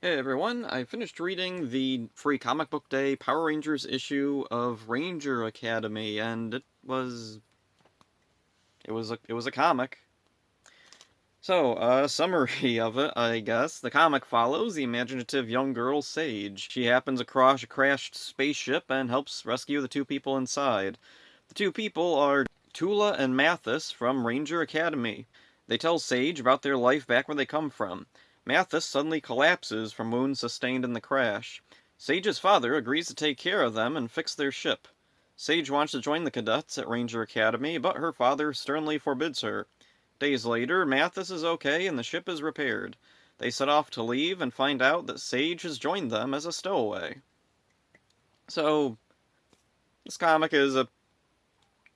Hey everyone, I finished reading the free comic book day Power Rangers issue of Ranger Academy, and it was a comic. So, summary of it, I guess. The comic follows the imaginative young girl Sage. She happens across a crashed spaceship and helps rescue the two people inside. The two people are Tula and Mathis from Ranger Academy. They tell Sage about their life back where they come from. Mathis suddenly collapses from wounds sustained in the crash. Sage's father agrees to take care of them and fix their ship. Sage wants to join the cadets at Ranger Academy, but her father sternly forbids her. Days later, Mathis is okay and the ship is repaired. They set off to leave and find out that Sage has joined them as a stowaway. So, this comic is a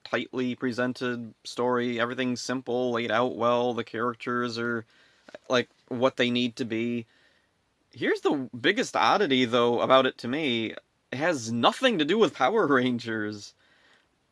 tightly presented story. Everything's simple, laid out well. The characters are like what they need to be. Here's the biggest oddity, though, about it to me. It has nothing to do with Power Rangers.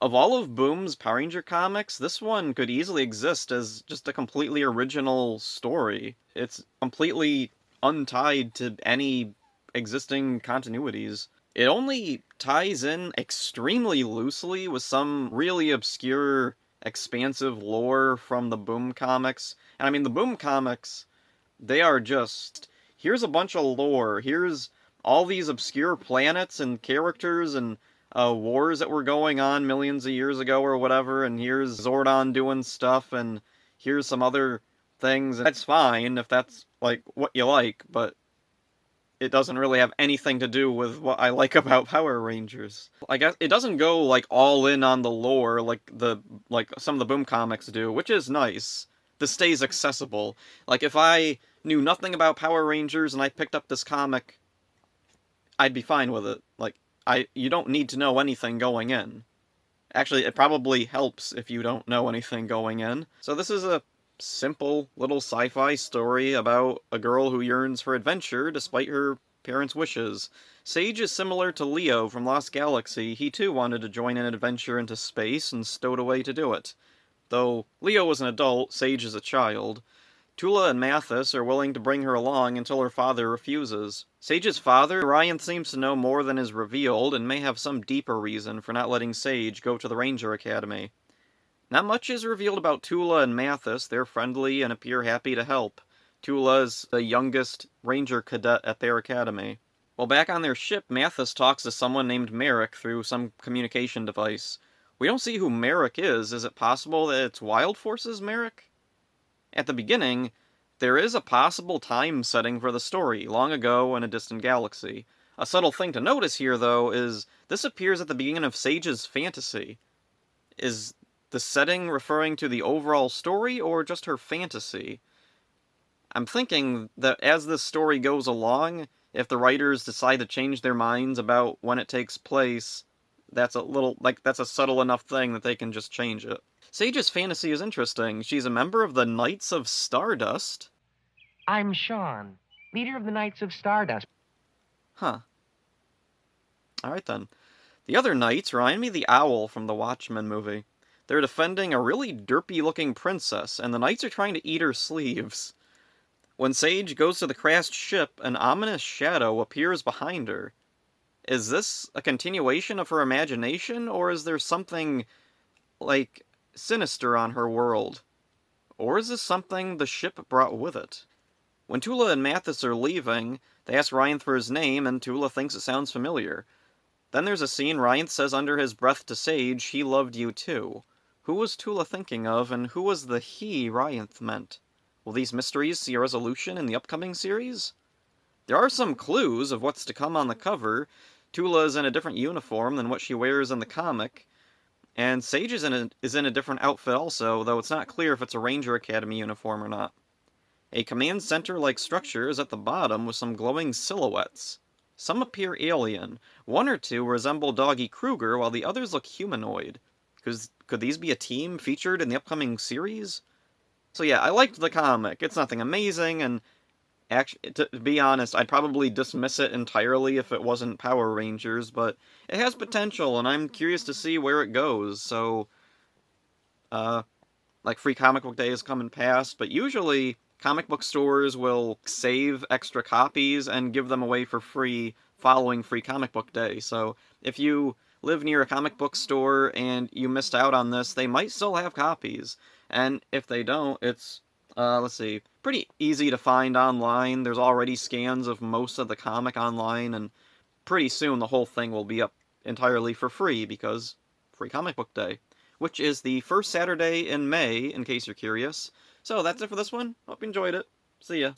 Of all of Boom's Power Ranger comics, this one could easily exist as just a completely original story. It's completely untied to any existing continuities. It only ties in extremely loosely with some really obscure, expansive lore from the Boom comics. And I mean, the Boom comics, they are just here's a bunch of lore, here's all these obscure planets and characters and wars that were going on millions of years ago or whatever, and here's Zordon doing stuff, and here's some other things, and that's fine if that's like what you like, but it doesn't really have anything to do with what I like about Power Rangers. I guess it doesn't go like all in on the lore like some of the Boom comics do, which is nice. This stays accessible. Like if I knew nothing about Power Rangers and I picked up this comic, I'd be fine with it. Like you don't need to know anything going in. Actually, it probably helps if you don't know anything going in. So this is a simple little sci-fi story about a girl who yearns for adventure despite her parents' wishes. Sage is similar to Leo from Lost Galaxy. He too wanted to join an adventure into space and stowed away to do it. Though Leo was an adult, Sage is a child. Tula and Mathis are willing to bring her along until her father refuses. Sage's father, Ryan seems to know more than is revealed and may have some deeper reason for not letting Sage go to the Ranger Academy. Not much is revealed about Tula and Mathis. They're friendly and appear happy to help. Tula is the youngest Ranger cadet at their academy. While back on their ship, Mathis talks to someone named Merrick through some communication device. We don't see who Merrick is. Is it possible that it's Wild Force's Merrick? At the beginning, there is a possible time setting for the story, long ago in a distant galaxy. A subtle thing to notice here, though, is this appears at the beginning of Sage's fantasy. Is the setting referring to the overall story or just her fantasy? I'm thinking that as this story goes along, if the writers decide to change their minds about when it takes place, that's a subtle enough thing that they can just change it. Sage's fantasy is interesting. She's a member of the Knights of Stardust. I'm Sean, leader of the Knights of Stardust. Huh. Alright then. The other knights remind me of the owl from the Watchmen movie. They're defending a really derpy looking princess, and the knights are trying to eat her sleeves. When Sage goes to the crashed ship, an ominous shadow appears behind her. Is this a continuation of her imagination, or is there something, like, sinister on her world? Or is this something the ship brought with it? When Tula and Mathis are leaving, they ask Ryan for his name, and Tula thinks it sounds familiar. Then there's a scene Ryan says under his breath to Sage, he loved you too. Who was Tula thinking of, and who was the he Ryan meant? Will these mysteries see a resolution in the upcoming series? There are some clues of what's to come on the cover. Tula is in a different uniform than what she wears in the comic, and Sage is in a different outfit also, though it's not clear if it's a Ranger Academy uniform or not. A command center-like structure is at the bottom with some glowing silhouettes. Some appear alien. One or two resemble Doggy Kruger, while the others look humanoid. Could these be a team featured in the upcoming series? So yeah, I liked the comic. It's nothing amazing, and actually, to be honest, I'd probably dismiss it entirely if it wasn't Power Rangers, but it has potential, and I'm curious to see where it goes, so, like, Free Comic Book Day is coming past, but usually comic book stores will save extra copies and give them away for free following Free Comic Book Day. So if you live near a comic book store and you missed out on this, they might still have copies. And if they don't, it's, let's see, pretty easy to find online. There's already scans of most of the comic online, and pretty soon the whole thing will be up entirely for free because Free Comic Book Day, which is the first Saturday in May, in case you're curious. So that's it for this one. Hope you enjoyed it. See ya.